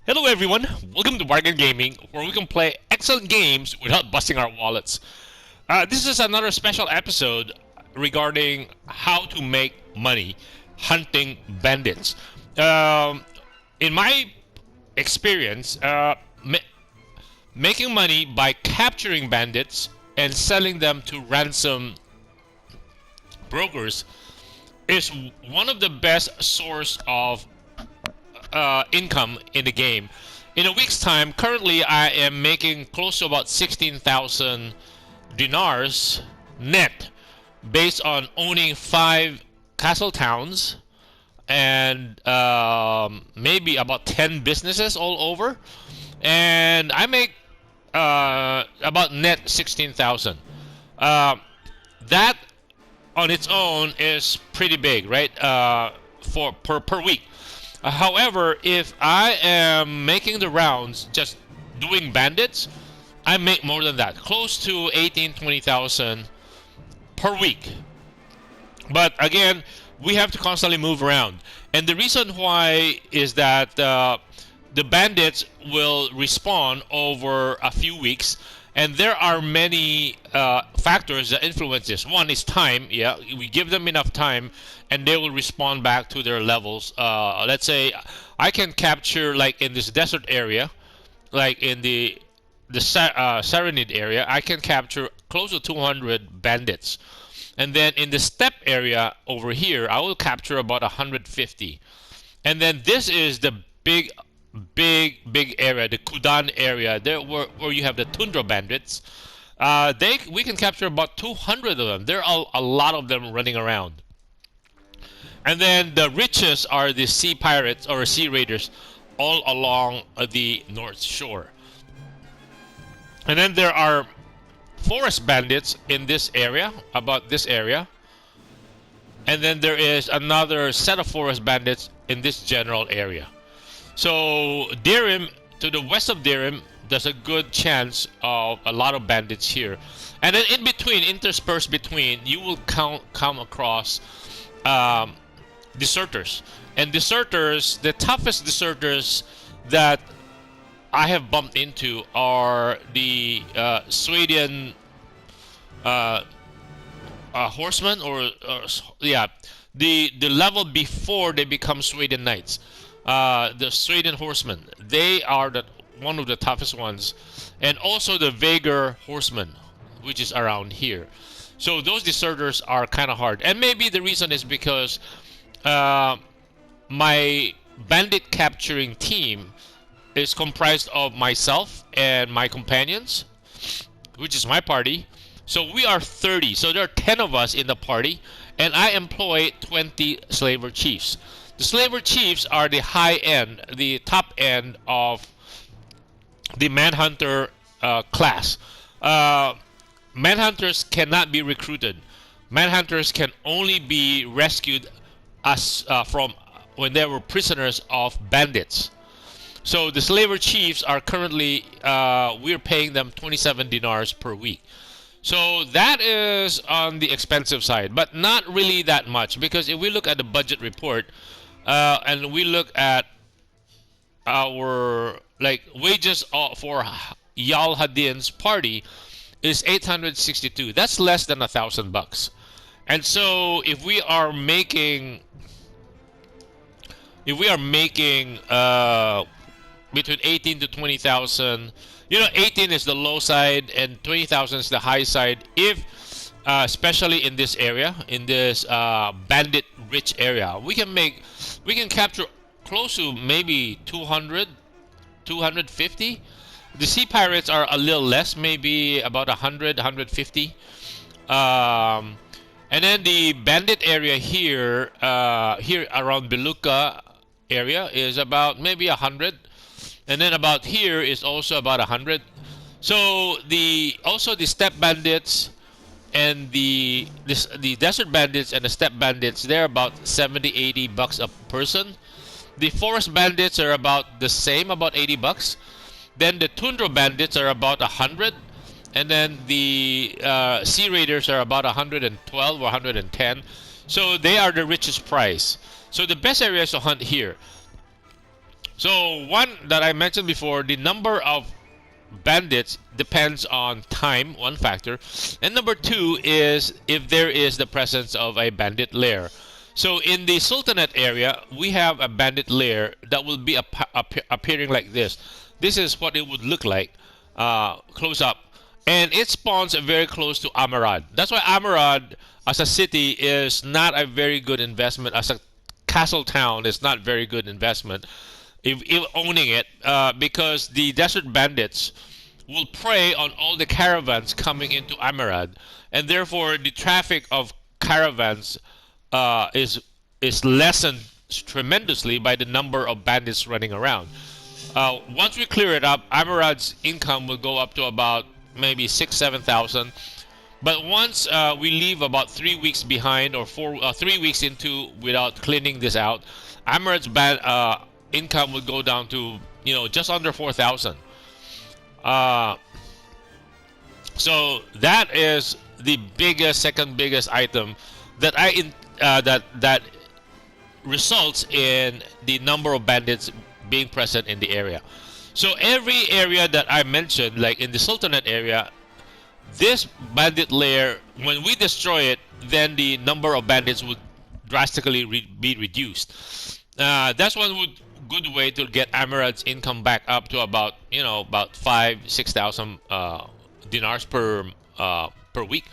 Hello everyone, welcome to Bargain Gaming, where we can play excellent games without busting our wallets. This is another special episode regarding how to make money hunting bandits. In my experience, making money by capturing bandits and selling them to ransom brokers is one of the best source of income in the game. In a week's time, currently I am making close to about 16,000 dinars net based on owning 5 castle towns and maybe about 10 businesses all over. And I make about net 16,000. That on its own is pretty big, right? For per week. However, if I am making the rounds just doing bandits, I make more than that, close to 18-20,000 per week. But again, we have to constantly move around, and the reason why is that the bandits will respawn over a few weeks, and there are many factors that influence this. One is time. Yeah, we give them enough time, and they will respond back to their levels. Let's say I can capture, like in this desert area, like in the Serenade area, I can capture close to 200 bandits. And then in the steppe area over here, I will capture about 150. And then this is the big area, the Kudan area, there where you have the tundra bandits. We can capture about 200 of them. There are a lot of them running around. And then the richest are the sea pirates or sea raiders all along the north shore. And then there are forest bandits in this area, about this area. And then there is another set of forest bandits in this general area. So Dirim, to the west of Dirim, there's a good chance of a lot of bandits here. And then in between, interspersed between, you will come across deserters. And deserters, the toughest deserters that I have bumped into are the Sweden horsemen, or yeah, the level before they become Sweden knights. The Sweden horsemen, they are one of the toughest ones, and also the Vagar horsemen, which is around here. So those deserters are kind of hard, and maybe the reason is because my bandit capturing team is comprised of myself and my companions, which is my party. So we are 30. So there are 10 of us in the party, and I employ 20 slaver chiefs. The slaver chiefs are the high end, the top end of the manhunter class. Manhunters cannot be recruited. Manhunters can only be rescued as from when they were prisoners of bandits. So the slaver chiefs are currently, we're paying them 27 dinars per week. So that is on the expensive side, but not really that much, because if we look at the budget report, and we look at our wages for Yal Hadin's party is 862. That's less than $1,000. And so if we are making between 18 to 20,000, 18 is the low side and 20,000 is the high side. If especially in this area, in this bandit rich area, we can capture close to maybe 200, 250. The sea pirates are a little less, maybe about 100, 150. And then the bandit area here, here around Beluga area is about maybe 100, and then about here is also about 100. So also the steppe bandits and the desert bandits and the steppe bandits, they're about 70-80 bucks a person. The forest bandits are about the same, about 80 bucks. Then the tundra bandits are about 100, and then the sea raiders are about 112 or 110. So they are the richest price. So the best areas to hunt here. So one that I mentioned before, the number of bandits depends on time, one factor, and number two is if there is the presence of a bandit lair. So in the Sultanate area, we have a bandit lair that will be appearing like this. This is what it would look like close up, and it spawns very close to Amarad. That's why Amarad as a city is not a very good investment. As a castle town, is not very good investment if owning it, because the desert bandits will prey on all the caravans coming into Amarad, and therefore the traffic of caravans is lessened tremendously by the number of bandits running around. Once we clear it up, Amarad's income will go up to about maybe 6,000-7,000. But once we leave about 3 weeks behind, or 3 weeks into without cleaning this out, Amarad's income will go down to just under 4,000. So that is the second biggest item that that results in the number of bandits being present in the area. So every area that I mentioned, like in the Sultanate area, this bandit lair, when we destroy it, then the number of bandits would drastically be reduced. That's one good way to get Amarad's income back up to about 5,000-6,000 dinars per week.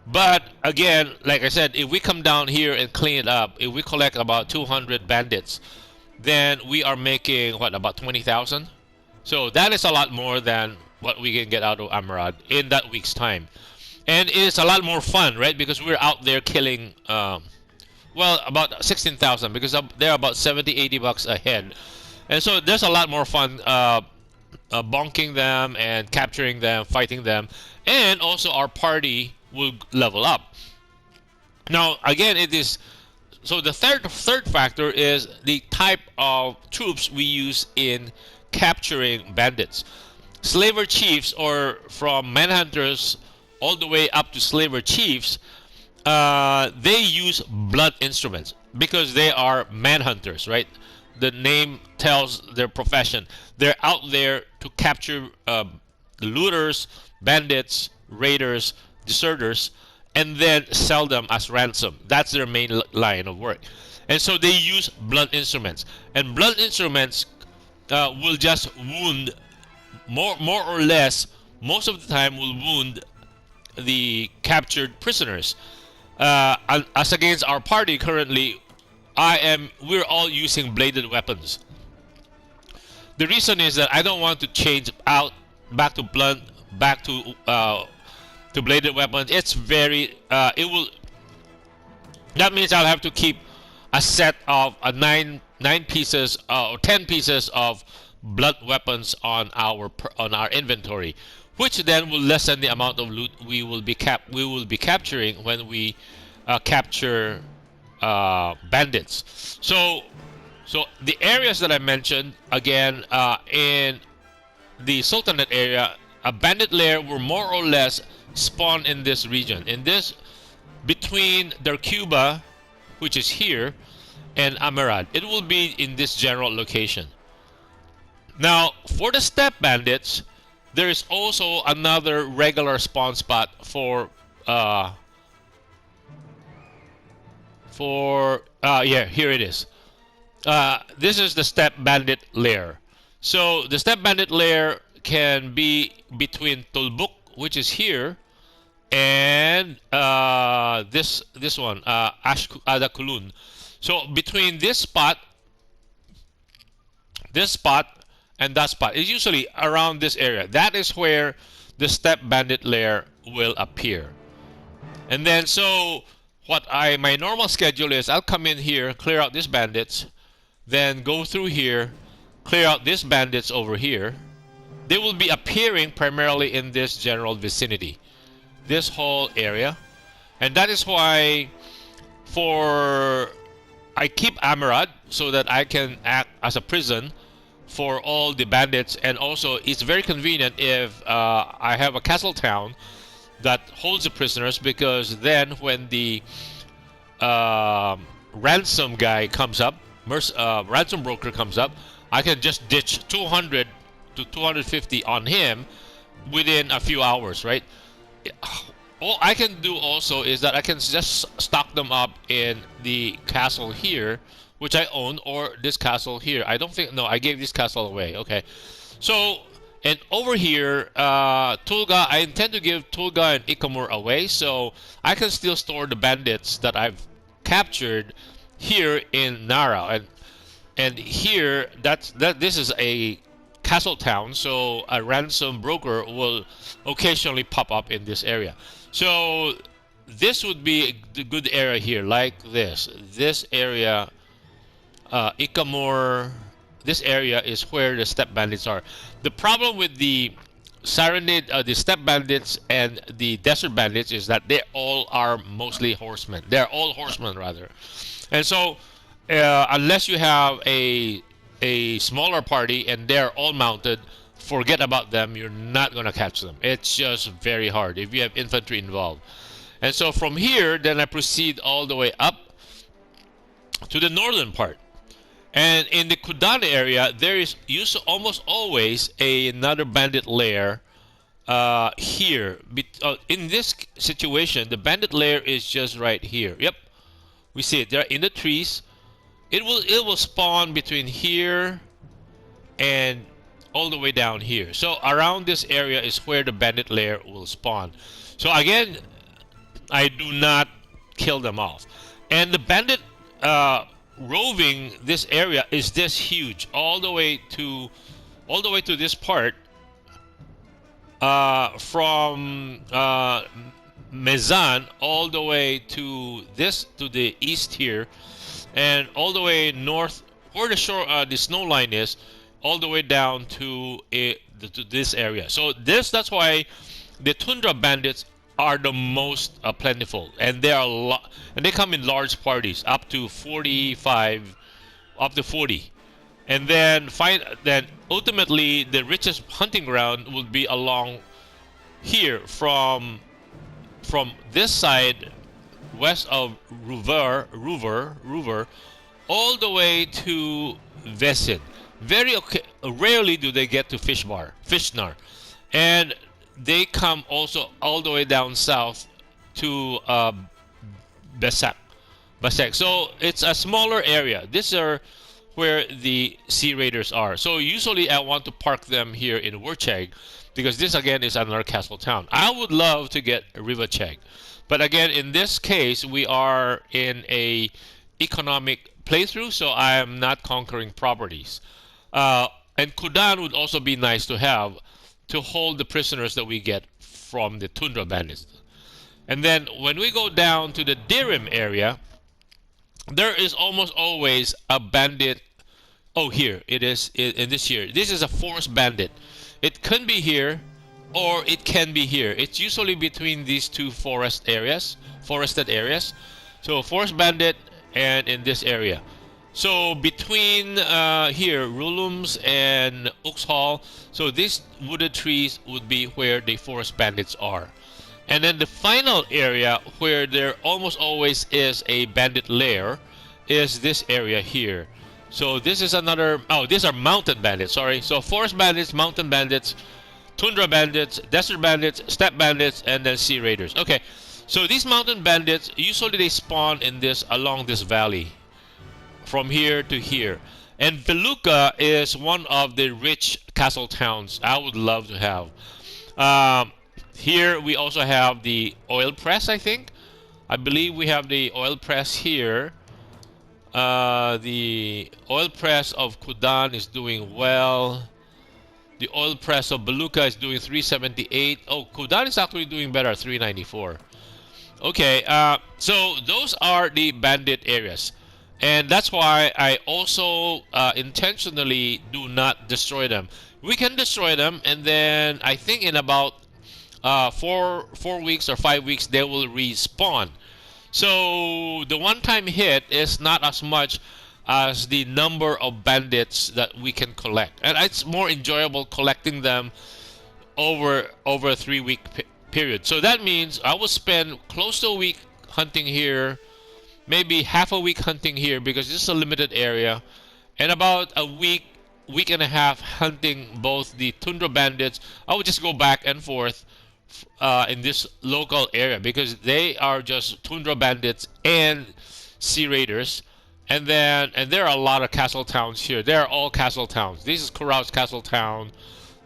But again, like I said, if we come down here and clean it up, if we collect about 200 bandits, then we are making about 20,000. So that is a lot more than what we can get out of Amarad in that week's time, and it's a lot more fun, right? Because we're out there killing, about 16,000, because they're about 70-80 bucks a head, and so there's a lot more fun bonking them and capturing them, fighting them, and also our party will level up. Now again, it is so the third factor is the type of troops we use in capturing bandits. Slaver chiefs, or from manhunters all the way up to slaver chiefs, they use blunt instruments because they are manhunters, right? The name tells their profession. They're out there to capture looters, bandits, raiders, deserters, and then sell them as ransom. That's their main line of work. And so they use blunt instruments. And blunt instruments will just wound, more or less, most of the time will wound the captured prisoners. As against our party currently, we're all using bladed weapons. The reason is that I don't want to change out back to blunt, back to bladed weapons. It's very that means I'll have to keep a set of 9 pieces or 10 pieces of blunt weapons on our inventory, which then will lessen the amount of loot we will be capturing when we capture bandits. So the areas that I mentioned, again, in the Sultanate area, a bandit lair will more or less spawn in this region, between Darcuba, which is here, and Amarad. It will be in this general location. Now, for the steppe bandits, there is also another regular spawn spot for here it is. This is the steppe bandit lair. So the steppe bandit lair can be between Tulbuk, which is here, and this one, Adakulun. So between this spot, and that spot is usually around this area. That is where the steppe bandit lair will appear. And then so my normal schedule is I'll come in here, clear out these bandits, then go through here, clear out these bandits over here. They will be appearing primarily in this general vicinity, this whole area. And that is why I keep Amarad so that I can act as a prison for all the bandits, and also it's very convenient if I have a castle town that holds the prisoners, because then when the ransom guy comes up, ransom broker comes up, I can just ditch 200 to 250 on him within a few hours, right? All I can do also is that I can just stock them up in the castle here, which I own, or this castle here. I don't think, no, I gave this castle away. Okay, so and over here, Tulga, I intend to give Tulga and Ikamur away, so I can still store the bandits that I've captured here in Nara, and here this is a castle town, so a ransom broker will occasionally pop up in this area. So this would be a good area here, like this area, Ikamur. This area is where the step bandits are. The problem with the Serenade, the step bandits and the desert bandits is that they all are mostly horsemen. They're all horsemen rather, and so unless you have a smaller party and they're all mounted, forget about them. You're not gonna catch them. It's just very hard if you have infantry involved. And so from here, then I proceed all the way up to the northern part. And in the Kudan area, there is almost always another bandit lair here. In this situation, the bandit lair is just right here. Yep, we see it. They're in the trees. It will spawn between here and all the way down here. So around this area is where the bandit lair will spawn. So again, I do not kill them off. And the bandit roving this area is this huge, all the way to this part, from Mezan all the way to the east here, and all the way north where the shore, the snow line is, all the way down to this area. So that's why the tundra bandits are the most plentiful, and they are and they come in large parties, up to 45, up to 40, and then ultimately the richest hunting ground will be along here from this side west of Ruver, all the way to Vesid. Rarely do they get to Fishnar, and they come also all the way down south to Basak. So it's a smaller area. These are where the Sea Raiders are. So usually I want to park them here in Wurcheg, because this again is another castle town. I would love to get Rivacheg, but again in this case we are in a economic playthrough, so I am not conquering properties. And Kudan would also be nice to have, to hold the prisoners that we get from the tundra bandits. And then when we go down to the Dirim area, there is almost always a bandit. Oh, here it is in this here. This is a forest bandit. It can be here or it can be here. It's usually between these two forested areas. So forest bandit and in this area. So between here, Rulums and Uxhall, so these wooded trees would be where the forest bandits are. And then the final area where there almost always is a bandit lair is this area here. So this is another, these are mountain bandits, sorry. So forest bandits, mountain bandits, tundra bandits, desert bandits, steppe bandits, and then sea raiders. Okay, so these mountain bandits, usually they spawn in along this valley, from here to here. And Beluga is one of the rich castle towns I would love to have. Here we also have the oil press, I think. I believe we have the oil press here. The oil press of Kudan is doing well. The oil press of Beluga is doing 378. Oh, Kudan is actually doing better, 394. Okay, so those are the bandit areas. And that's why I also intentionally do not destroy them. We can destroy them, and then I think in about 4 weeks or 5 weeks they will respawn. So the one-time hit is not as much as the number of bandits that we can collect, and it's more enjoyable collecting them over a 3-week period. So that means I will spend close to a week hunting here, maybe half a week hunting here because this is a limited area, and about a week week and a half hunting both the Tundra Bandits. I would just go back and forth in this local area because they are just Tundra Bandits and Sea Raiders. And there are a lot of castle towns here. They are all castle towns. This is Kurao's castle town.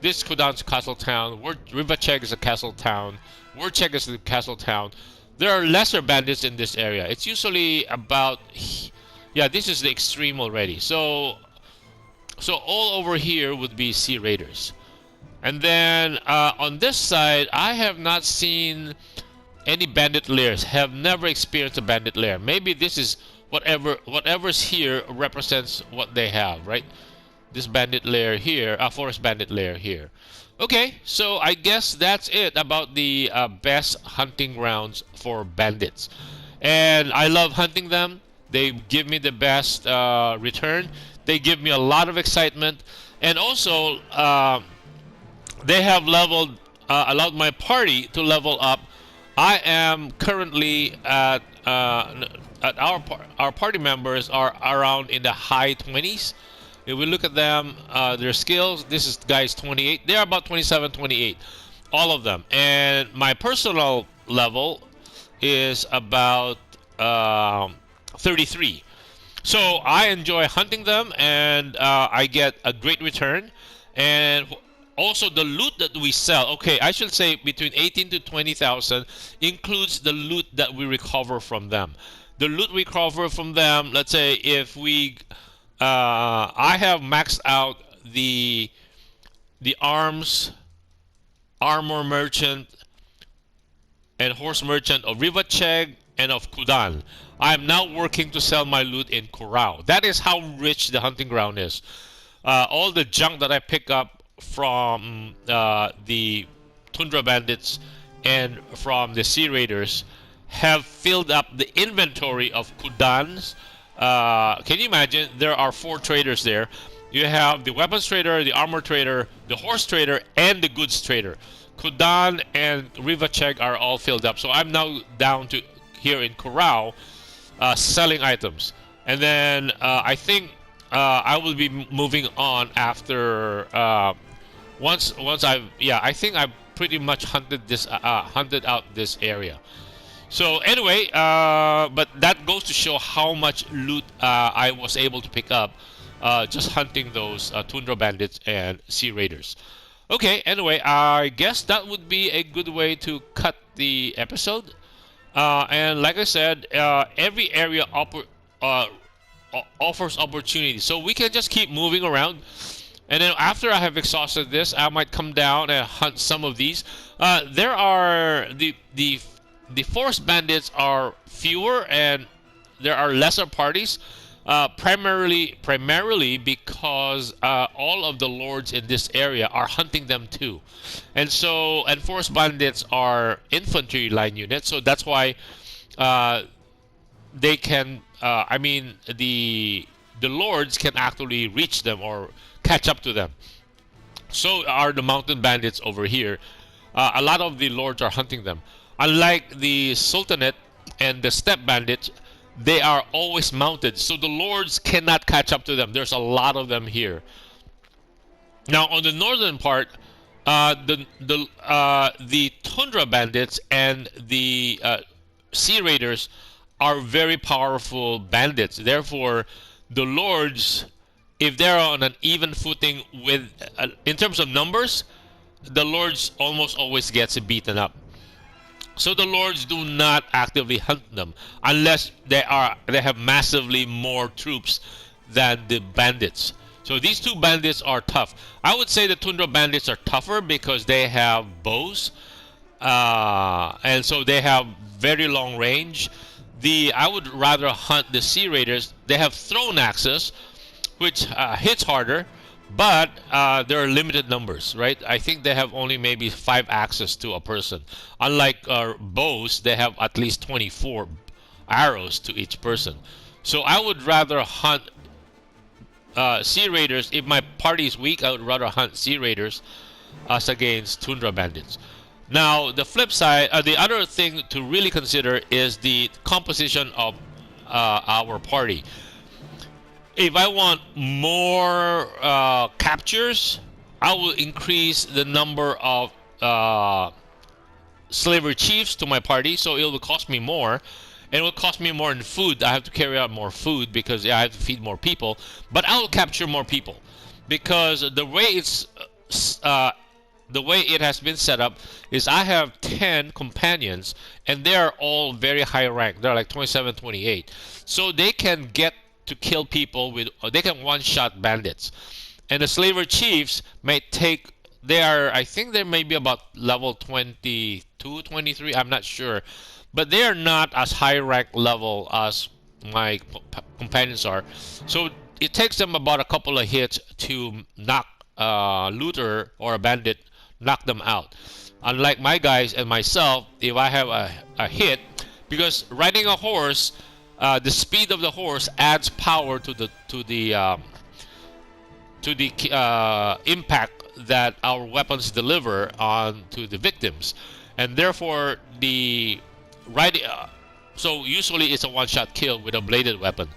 This is Kudan's castle town. Rivacheg is a castle town. Wurcheg is a castle town. There are lesser bandits in this area. It's usually about, yeah, this is the extreme already. So all over here would be Sea Raiders. And then on this side, I have not seen any bandit lairs. Have never experienced a bandit lair. Maybe this is whatever's here represents what they have, right? This bandit lair here, forest bandit lair here. Okay, so I guess that's it about the best hunting grounds for bandits. And I love hunting them. They give me the best return. They give me a lot of excitement. And also, they have leveled, allowed my party to level up. I am currently at our party members are around in the high 20s. If we look at them, their skills, this is guys 28. They're about 27, 28, all of them. And my personal level is about 33. So I enjoy hunting them, and I get a great return. And also the loot that we sell, okay, I should say between 18 to 20,000 includes the loot that we recover from them. The loot we recover from them, let's say if we I have maxed out the armor merchant and horse merchant of Rivacheg and of Kudan. I am now working to sell my loot in Kurao. That is how rich the hunting ground is. All the junk that I pick up from the Tundra Bandits and from the Sea Raiders have filled up the inventory of Kudan's. Can you imagine? There are 4 traders there. You have the weapons trader, the armor trader, the horse trader, and the goods trader. Kudan and Rivacheg are all filled up. So I'm now down to here in Kurao selling items. And then I think I will be moving on after once I think I've pretty much hunted out this area. So anyway, but that goes to show how much loot I was able to pick up just hunting those Tundra Bandits and Sea Raiders. Okay, anyway, I guess that would be a good way to cut the episode. And like I said, every area offers opportunity. So we can just keep moving around. And then after I have exhausted this, I might come down and hunt some of these. There are the forest bandits are fewer and there are lesser parties, primarily because all of the lords in this area are hunting them too, and forest bandits are infantry line units, so that's why they can. I mean, the lords can actually reach them or catch up to them. So are the mountain bandits over here. A lot of the lords are hunting them. Unlike the Sultanate and the Steppe Bandits, they are always mounted, so the lords cannot catch up to them. There's a lot of them here. Now, on the northern part, the Tundra Bandits and the Sea Raiders are very powerful bandits. Therefore, the lords, if they're on an even footing with, in terms of numbers, the lords almost always gets beaten up. So the lords do not actively hunt them unless they have massively more troops than the bandits. So these two bandits are tough. I would say the Tundra Bandits are tougher because they have bows, and so they have very long range. I would rather hunt the Sea Raiders. They have thrown axes, which hits harder, but there are limited numbers, right? I think they have only maybe 5 axes to a person. Unlike bows, they have at least 24 arrows to each person. So I would rather hunt Sea Raiders. If my party is weak, I would rather hunt Sea Raiders as against Tundra Bandits. Now, the flip side, the other thing to really consider is the composition of our party. If I want more captures, I will increase the number of slaver chiefs to my party, so it will cost me more. And it will cost me more in food. I have to carry out more food because I have to feed more people. But I will capture more people because the way it has been set up is I have 10 companions and they are all very high rank. They're like 27, 28. So they can get to kill people with, they can one-shot bandits. And the slaver chiefs may take, they are, I think they may be about level 22, 23, I'm not sure. But they are not as high rank level as my companions are. So it takes them about a couple of hits to knock a looter or a bandit, knock them out. Unlike my guys and myself, if I have a hit, because riding a horse, the speed of the horse adds power to the impact that our weapons deliver on to the victims, and therefore the riding. So usually it's a one-shot kill with a bladed weapon.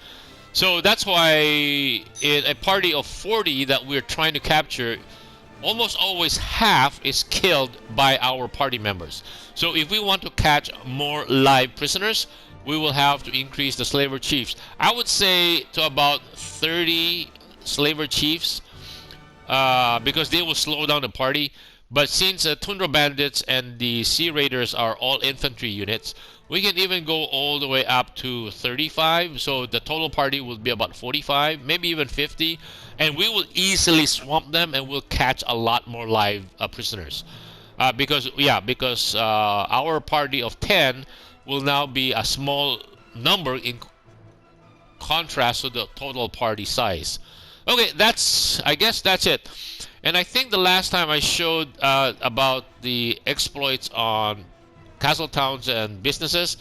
So that's why in a party of 40 that we're trying to capture, almost always half is killed by our party members. So if we want to catch more live prisoners, we will have to increase the slaver chiefs. I would say to about 30 slaver chiefs, because they will slow down the party. But since Tundra Bandits and the Sea Raiders are all infantry units, we can even go all the way up to 35. So the total party will be about 45, maybe even 50. And we will easily swamp them and we'll catch a lot more live prisoners. Because our party of 10 will now be a small number in contrast to the total party size. Okay, I guess that's it. And I think the last time I showed about the exploits on castle towns and businesses,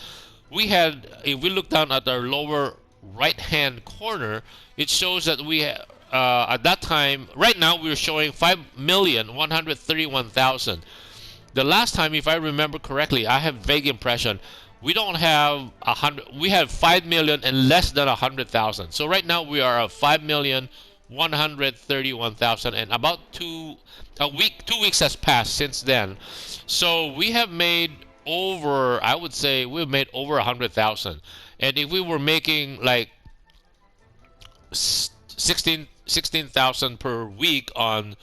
we had, if we look down at our lower right hand corner, it shows that we at that time, right now we're showing 5,131,000. The last time, if I remember correctly, I have vague impression, we don't have 100, we have 5 million and less than 100,000. So right now we are at 5,131,000, and about 2 weeks has passed since then. So we have made over, I would say we've made over 100,000. And if we were making like 16,000 per week on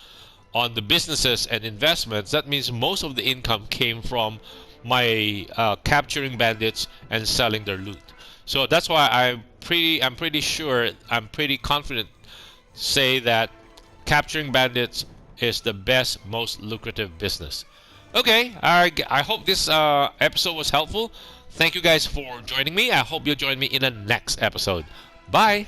the businesses and investments, that means most of the income came from my capturing bandits and selling their loot. So that's why I'm pretty confident to say that capturing bandits is the best, most lucrative business. Okay, I hope this episode was helpful. Thank you guys for joining me. I hope you'll join me in the next episode. Bye.